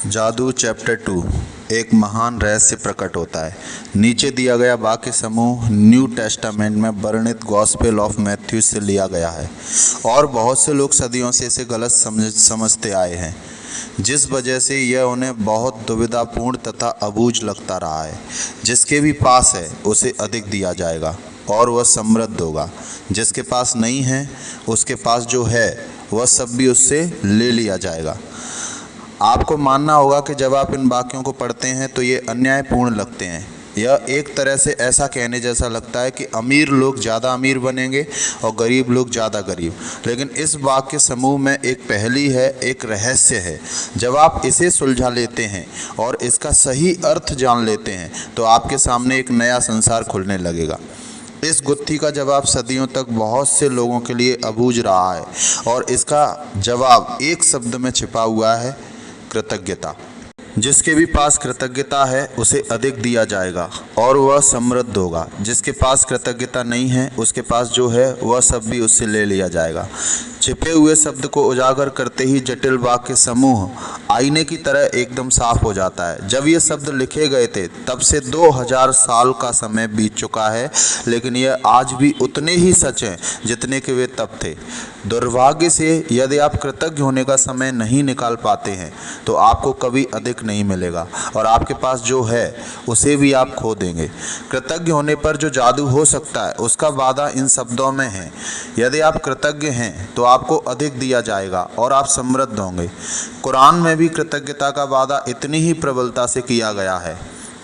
जादू चैप्टर 2। एक महान रहस्य प्रकट होता है। नीचे दिया गया वाक्य समूह न्यू टेस्टामेंट में वर्णित गॉस्पेल ऑफ मैथ्यू से लिया गया है और बहुत से लोग सदियों से इसे गलत समझते आए हैं, जिस वजह से यह उन्हें बहुत दुविधापूर्ण तथा अबूझ लगता रहा है। जिसके भी पास है उसे अधिक दिया जाएगा और वह समृद्ध होगा। जिसके पास नहीं है उसके पास जो है वह सब भी उससे ले लिया जाएगा। आपको मानना होगा कि जब आप इन वाक्यों को पढ़ते हैं तो ये अन्यायपूर्ण लगते हैं। यह एक तरह से ऐसा कहने जैसा लगता है कि अमीर लोग ज़्यादा अमीर बनेंगे और गरीब लोग ज़्यादा गरीब। लेकिन इस वाक्य समूह में एक पहेली है, एक रहस्य है। जब आप इसे सुलझा लेते हैं और इसका सही अर्थ जान लेते हैं तो आपके सामने एक नया संसार खुलने लगेगा। इस गुत्थी का जवाब सदियों तक बहुत से लोगों के लिए अबूझ रहा है और इसका जवाब एक शब्द में छिपा हुआ है, कृतज्ञता। जिसके भी पास कृतज्ञता है उसे अधिक दिया जाएगा और वह समृद्ध होगा। जिसके पास कृतज्ञता नहीं है उसके पास जो है वह सब भी उससे ले लिया जाएगा। छिपे हुए शब्द को उजागर करते ही जटिल वाक्य समूह आईने की तरह एकदम साफ हो जाता है। जब ये शब्द लिखे गए थे तब से 2000 साल का समय बीत चुका है, लेकिन यह आज भी उतने ही सच हैं जितने कि वे तब थे। दुर्भाग्य से यदि आप कृतज्ञ होने का समय नहीं निकाल पाते हैं तो आपको कभी अधिक नहीं मिलेगा और आपके पास जो है उसे भी आप खो देंगे। कृतज्ञ होने पर जो जादू हो सकता है उसका वादा इन शब्दों में है। यदि आप कृतज्ञ हैं तो आपको अधिक दिया जाएगा और आप समृद्ध होंगे। कुरान में भी कृतज्ञता का वादा इतनी ही प्रबलता से किया गया है।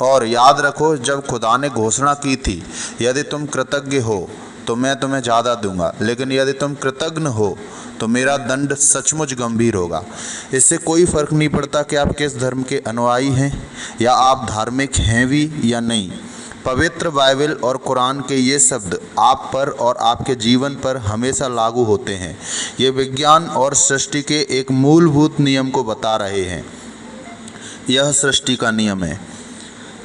और याद रखो, जब खुदा ने घोषणा की थी, यदि तुम कृतज्ञ हो तो मैं तुम्हें ज़्यादा दूंगा, लेकिन यदि तुम कृतज्ञ हो तो मेरा दंड सचमुच गंभीर होगा। इससे कोई फ़र्क नहीं पड़ता कि आप किस धर्म के अनुयायी हैं या आप धार्मिक हैं भी या नहीं। पवित्र बाइबल और कुरान के ये शब्द आप पर और आपके जीवन पर हमेशा लागू होते हैं। ये विज्ञान और सृष्टि के एक मूलभूत नियम को बता रहे हैं। यह सृष्टि का नियम है।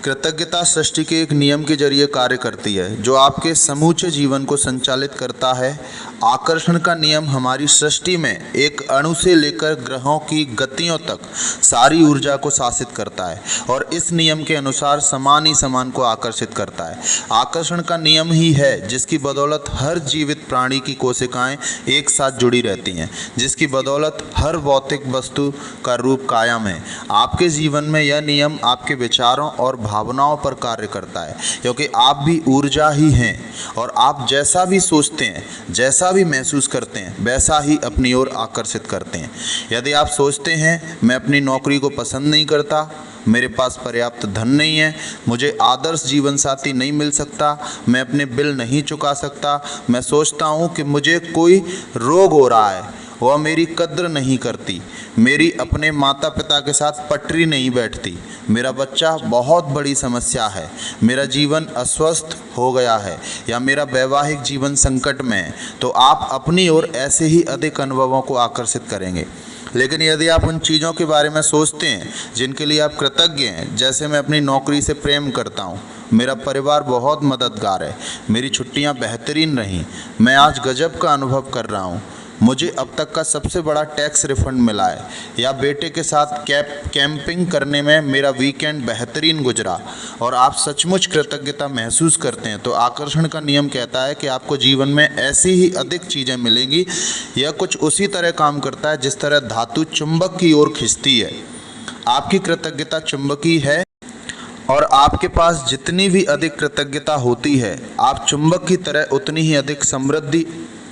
कृतज्ञता सृष्टि के एक नियम के जरिए कार्य करती है जो आपके समूचे जीवन को संचालित करता है। आकर्षण का नियम हमारी सृष्टि में एक अणु से लेकर ग्रहों की गतियों तक सारी ऊर्जा को शासित करता है और इस नियम के अनुसार समान ही समान को आकर्षित करता है। आकर्षण का नियम ही है जिसकी बदौलत हर जीवित प्राणी की कोशिकाएं एक साथ जुड़ी रहती हैं, जिसकी बदौलत हर भौतिक वस्तु का रूप कायम है। आपके जीवन में यह नियम आपके विचारों और भावनाओं पर कार्य करता है, क्योंकि आप भी ऊर्जा ही हैं और आप जैसा भी सोचते हैं, जैसा भी महसूस करते हैं, वैसा ही अपनी ओर आकर्षित करते हैं। यदि आप सोचते हैं मैं अपनी नौकरी को पसंद नहीं करता, मेरे पास पर्याप्त धन नहीं है, मुझे आदर्श जीवन साथी नहीं मिल सकता, मैं अपने बिल नहीं चुका सकता, मैं सोचता हूँ कि मुझे कोई रोग हो रहा है, वह मेरी कद्र नहीं करती, मेरी अपने माता पिता के साथ पटरी नहीं बैठती, मेरा बच्चा बहुत बड़ी समस्या है, मेरा जीवन अस्वस्थ हो गया है या मेरा वैवाहिक जीवन संकट में है, तो आप अपनी ओर ऐसे ही अधिक अनुभवों को आकर्षित करेंगे। लेकिन यदि आप उन चीज़ों के बारे में सोचते हैं जिनके लिए आप कृतज्ञ हैं, जैसे मैं अपनी नौकरी से प्रेम करता हूँ, मेरा परिवार बहुत मददगार है, मेरी छुट्टियाँ बेहतरीन रहीं, मैं आज गजब का अनुभव कर रहा हूँ, मुझे अब तक का सबसे बड़ा टैक्स रिफंड मिला है, या बेटे के साथ कैंपिंग करने में मेरा वीकेंड बेहतरीन गुजरा, और आप सचमुच कृतज्ञता महसूस करते हैं, तो आकर्षण का नियम कहता है कि आपको जीवन में ऐसी ही अधिक चीज़ें मिलेंगी। यह कुछ उसी तरह काम करता है जिस तरह धातु चुंबक की ओर खींचती है। आपकी कृतज्ञता चुंबकीय है और आपके पास जितनी भी अधिक कृतज्ञता होती है, आप चुंबक की तरह उतनी ही अधिक समृद्धि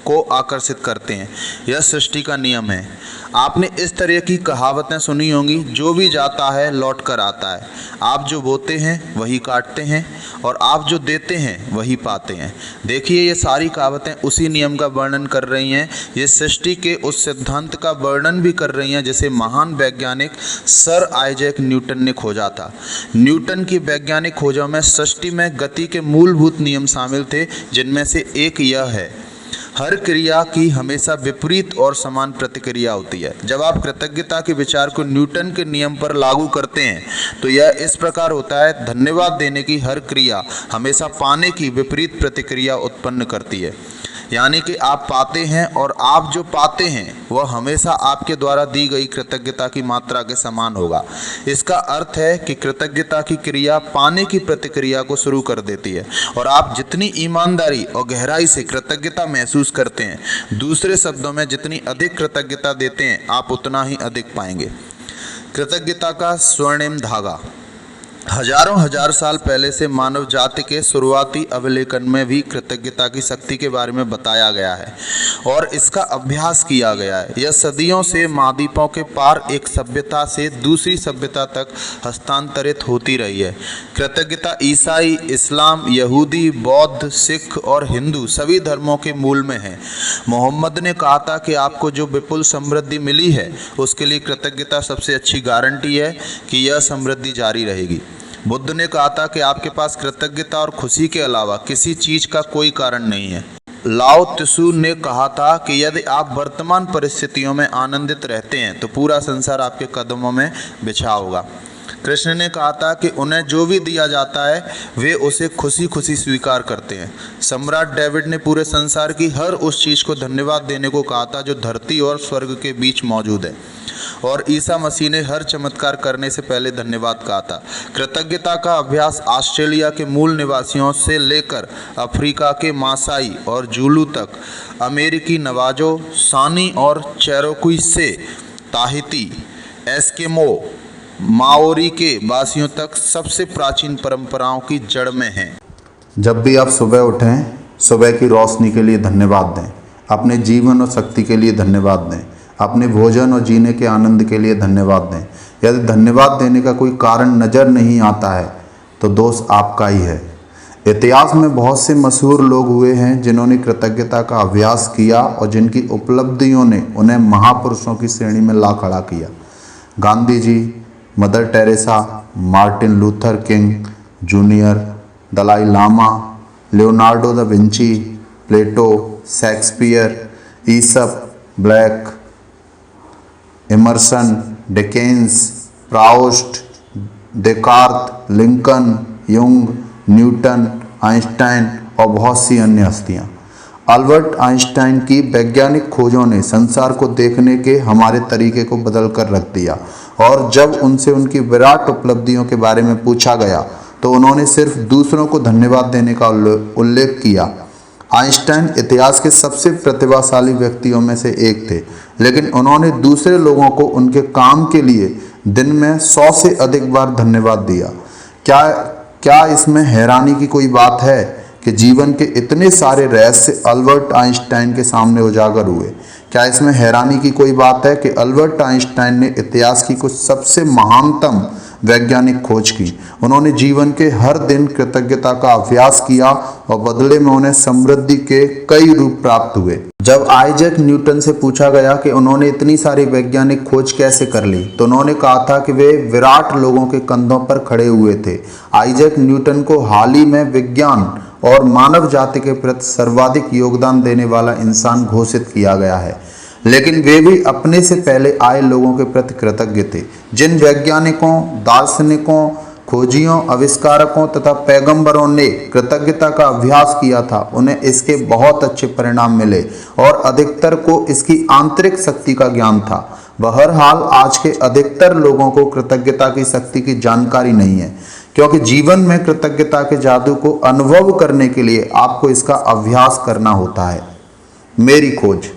को आकर्षित करते हैं। यह सृष्टि का नियम है। आपने इस तरह की कहावतें सुनी होंगी, जो भी जाता है लौट कर आता है। आप जो बोते हैं वही काटते हैं और आप जो देते हैं वही पाते हैं। देखिए, ये सारी कहावतें उसी नियम का वर्णन कर रही हैं। ये सृष्टि के उस सिद्धांत का वर्णन भी कर रही हैं जिसे महान वैज्ञानिक सर आइजैक न्यूटन ने खोजा था। न्यूटन की वैज्ञानिक खोजों में सृष्टि में गति के मूलभूत नियम शामिल थे, जिनमें से एक यह है, हर क्रिया की हमेशा विपरीत और समान प्रतिक्रिया होती है। जब आप कृतज्ञता के विचार को न्यूटन के नियम पर लागू करते हैं तो यह इस प्रकार होता है, धन्यवाद देने की हर क्रिया हमेशा पाने की विपरीत प्रतिक्रिया उत्पन्न करती है। यानी कि आप पाते हैं और आप जो पाते हैं वह हमेशा आपके द्वारा दी गई कृतज्ञता की मात्रा के समान होगा। इसका अर्थ है कि कृतज्ञता की क्रिया पाने की प्रतिक्रिया को शुरू कर देती है और आप जितनी ईमानदारी और गहराई से कृतज्ञता महसूस करते हैं, दूसरे शब्दों में जितनी अधिक कृतज्ञता देते हैं, आप उतना ही अधिक पाएंगे। कृतज्ञता का स्वर्णिम धागा। हजारों हजार साल पहले से मानव जाति के शुरुआती अभिलेखन में भी कृतज्ञता की शक्ति के बारे में बताया गया है और इसका अभ्यास किया गया है। यह सदियों से महाद्वीपों के पार एक सभ्यता से दूसरी सभ्यता तक हस्तांतरित होती रही है। कृतज्ञता ईसाई, इस्लाम, यहूदी, बौद्ध, सिख और हिंदू सभी धर्मों के मूल में है। मोहम्मद ने कहा था कि आपको जो विपुल समृद्धि मिली है उसके लिए कृतज्ञता सबसे अच्छी गारंटी है कि यह समृद्धि जारी रहेगी। बुद्ध ने कहा था कि आपके पास कृतज्ञता और खुशी के अलावा किसी चीज का कोई कारण नहीं है। लाओ त्सु ने कहा था कि यदि आप वर्तमान परिस्थितियों में आनंदित रहते हैं तो पूरा संसार आपके कदमों में बिछा होगा। कृष्ण ने कहा था कि उन्हें जो भी दिया जाता है वे उसे खुशी खुशी स्वीकार करते हैं। सम्राट डेविड ने पूरे संसार की हर उस चीज़ को धन्यवाद देने को कहा था जो धरती और स्वर्ग के बीच मौजूद है, और ईसा मसीह ने हर चमत्कार करने से पहले धन्यवाद कहा था। कृतज्ञता का अभ्यास ऑस्ट्रेलिया के मूल निवासियों से लेकर अफ्रीका के मासाई और जूलू तक, अमेरिकी नवाजो, सानी और चेरोकी से ताहिती, एस्किमो, माओरी के वासियों तक सबसे प्राचीन परंपराओं की जड़ में है। जब भी आप सुबह उठें, सुबह की रोशनी के लिए धन्यवाद दें, अपने जीवन और शक्ति के लिए धन्यवाद दें, अपने भोजन और जीने के आनंद के लिए धन्यवाद दें। यदि धन्यवाद देने का कोई कारण नज़र नहीं आता है तो दोष आपका ही है। इतिहास में बहुत से मशहूर लोग हुए हैं जिन्होंने कृतज्ञता का अभ्यास किया और जिनकी उपलब्धियों ने उन्हें महापुरुषों की श्रेणी में ला खड़ा किया। Gandhi ji, Mother Teresa, Martin Luther King junior, Dalai Lama, Leonardo da Vinci, Plato, Shakespeare, Aesop, Blake, Emerson, Dickens, Proust, Descartes, Lincoln, Jung, Newton, Einstein और बहुत सी अन्य हस्तियाँ। अल्बर्ट आइंस्टाइन की वैज्ञानिक खोजों ने संसार को देखने के हमारे तरीके को बदल कर रख दिया, और जब उनसे उनकी विराट उपलब्धियों के बारे में पूछा गया तो उन्होंने सिर्फ दूसरों को धन्यवाद देने का उल्लेख किया। आइंस्टाइन इतिहास के सबसे प्रतिभाशाली व्यक्तियों में से एक थे, लेकिन उन्होंने दूसरे लोगों को उनके काम के लिए दिन में 100 से अधिक बार धन्यवाद दिया। क्या इसमें हैरानी की कोई बात है कि जीवन के इतने सारे रहस्य अल्बर्ट आइंस्टाइन के सामने उजागर हुए? क्या इसमें हैरानी की कोई बात है कि अल्बर्ट आइंस्टाइन ने इतिहास की कुछ सबसे महानतम वैज्ञानिक खोज की? उन्होंने जीवन के हर दिन कृतज्ञता का अभ्यास किया और बदले में उन्हें समृद्धि के कई रूप प्राप्त हुए। जब आइजैक न्यूटन से पूछा गया कि उन्होंने इतनी सारी वैज्ञानिक खोज कैसे कर ली, तो उन्होंने कहा था कि वे विराट लोगों के कंधों पर खड़े हुए थे। आइजैक न्यूटन को हाल ही में विज्ञान और मानव जाति के प्रति सर्वाधिक योगदान देने वाला इंसान घोषित किया गया है, लेकिन वे भी अपने से पहले आए लोगों के प्रति कृतज्ञ थे। जिन वैज्ञानिकों, दार्शनिकों, खोजियों, आविष्कारकों तथा पैगंबरों ने कृतज्ञता का अभ्यास किया था, उन्हें इसके बहुत अच्छे परिणाम मिले और अधिकतर को इसकी आंतरिक शक्ति का ज्ञान था। बहरहाल आज के अधिकतर लोगों को कृतज्ञता की शक्ति की जानकारी नहीं है, क्योंकि जीवन में कृतज्ञता के जादू को अनुभव करने के लिए आपको इसका अभ्यास करना होता है। मेरी खोज।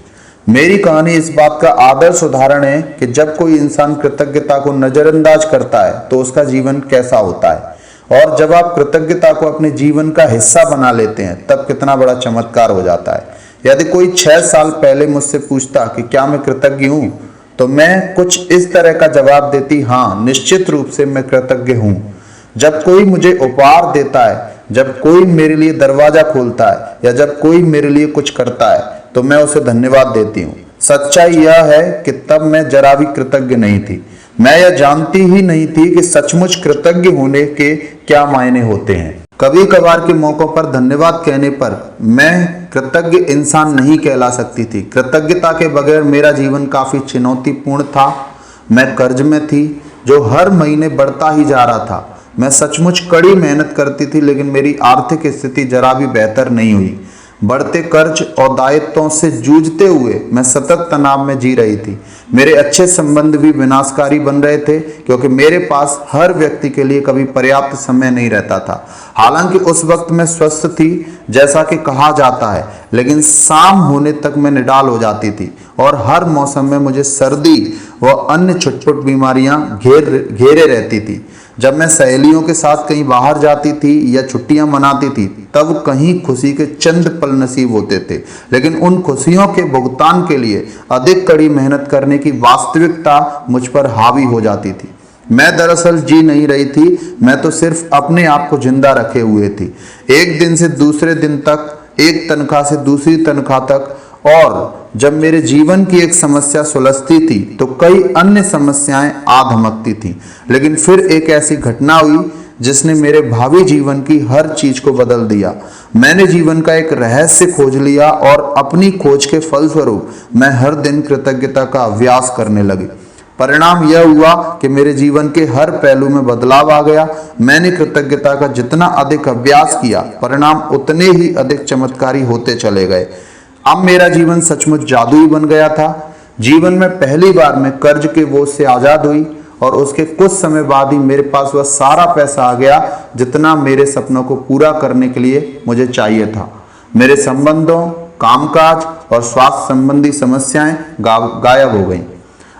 मेरी कहानी इस बात का आदर्श उदाहरण है कि जब कोई इंसान कृतज्ञता को नजरअंदाज करता है तो उसका जीवन कैसा होता है, और जब आप कृतज्ञता को अपने जीवन का हिस्सा बना लेते हैं तब कितना बड़ा चमत्कार हो जाता है। यदि कोई 6 साल पहले मुझसे पूछता कि क्या मैं कृतज्ञ हूँ, तो मैं कुछ इस तरह का जवाब देती, हाँ, निश्चित रूप से मैं कृतज्ञ हूँ। जब कोई मुझे उपहार देता है, जब कोई मेरे लिए दरवाजा खोलता है या जब कोई मेरे लिए कुछ करता है तो मैं उसे धन्यवाद देती हूँ। सच्चाई यह है कि तब मैं जरा भी कृतज्ञ नहीं थी। मैं यह जानती ही नहीं थी कि सचमुच कृतज्ञ होने के क्या मायने होते हैं। कभी कभार के मौकों पर धन्यवाद कहने पर मैं कृतज्ञ इंसान नहीं कहला सकती थी। कृतज्ञता के बगैर मेरा जीवन काफी चुनौतीपूर्ण था। मैं कर्ज में थी जो हर महीने बढ़ता ही जा रहा था। मैं सचमुच कड़ी मेहनत करती थी, लेकिन मेरी आर्थिक स्थिति जरा भी बेहतर नहीं हुई। बढ़ते कर्ज और दायित्वों से जूझते हुए मैं सतत तनाव में जी रही थी। मेरे अच्छे संबंध भी विनाशकारी बन रहे थे क्योंकि मेरे पास हर व्यक्ति के लिए कभी पर्याप्त समय नहीं रहता था। हालांकि उस वक्त मैं स्वस्थ थी जैसा कि कहा जाता है, लेकिन शाम होने तक मैं निडाल हो जाती थी और हर मौसम में मुझे सर्दी व अन्य छुटपुट बीमारियां घेरे रहती थी। जब मैं सहेलियों के साथ कहीं बाहर जाती थी या छुट्टियां मनाती थी तब कहीं खुशी के चंद पल नसीब होते थे, लेकिन उन खुशियों के भुगतान के लिए अधिक कड़ी मेहनत करने की वास्तविकता मुझ पर हावी हो जाती थी। मैं दरअसल जी नहीं रही थी, मैं तो सिर्फ अपने आप को जिंदा रखे हुए थी। एक दिन से दूसरे दिन तक, एक तनख्वाह से दूसरी तनख्वाह तक, और जब मेरे जीवन की एक समस्या सुलझती थी तो कई अन्य समस्याएं आ धमकती थी। लेकिन फिर एक ऐसी घटना हुई जिसने मेरे भावी जीवन की हर चीज को बदल दिया। मैंने जीवन का एक रहस्य खोज लिया और अपनी खोज के फलस्वरूप मैं हर दिन कृतज्ञता का अभ्यास करने लगी। परिणाम यह हुआ कि मेरे जीवन के हर पहलू में बदलाव आ गया। मैंने कृतज्ञता का जितना अधिक अभ्यास किया, परिणाम उतने ही अधिक चमत्कारी होते चले गए। अब मेरा जीवन सचमुच जादुई बन गया था। जीवन में पहली बार मैं कर्ज के बोझ से आजाद हुई और उसके कुछ समय बाद ही मेरे पास वह सारा पैसा आ गया जितना मेरे सपनों को पूरा करने के लिए मुझे चाहिए था। मेरे संबंधों, कामकाज और स्वास्थ्य संबंधी समस्याएं गायब हो गईं।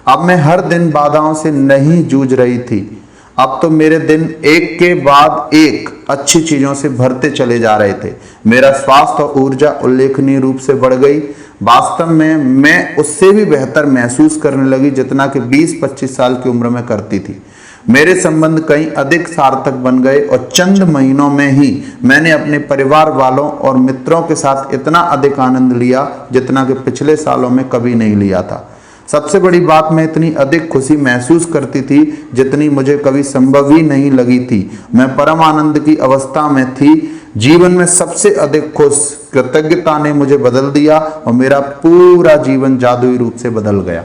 अब मैं हर दिन बाधाओं से नहीं जूझ रही थी। अब तो मेरे दिन एक के बाद एक अच्छी चीजों से भरते चले जा रहे थे। मेरा स्वास्थ्य और ऊर्जा उल्लेखनीय रूप से बढ़ गई। वास्तव में मैं उससे भी बेहतर महसूस करने लगी जितना कि 20-25 साल की उम्र में करती थी। मेरे संबंध कहीं अधिक सार्थक बन गए और चंद महीनों में ही मैंने अपने परिवार वालों और मित्रों के साथ इतना अधिक आनंद लिया जितना कि पिछले सालों में कभी नहीं लिया था। सबसे बड़ी बात, मैं इतनी अधिक खुशी महसूस करती थी जितनी मुझे कभी संभव ही नहीं लगी थी। मैं परम आनंद की अवस्था में थी। जीवन में सबसे अधिक खुश कृतज्ञता ने मुझे बदल दिया और मेरा पूरा जीवन जादुई रूप से बदल गया।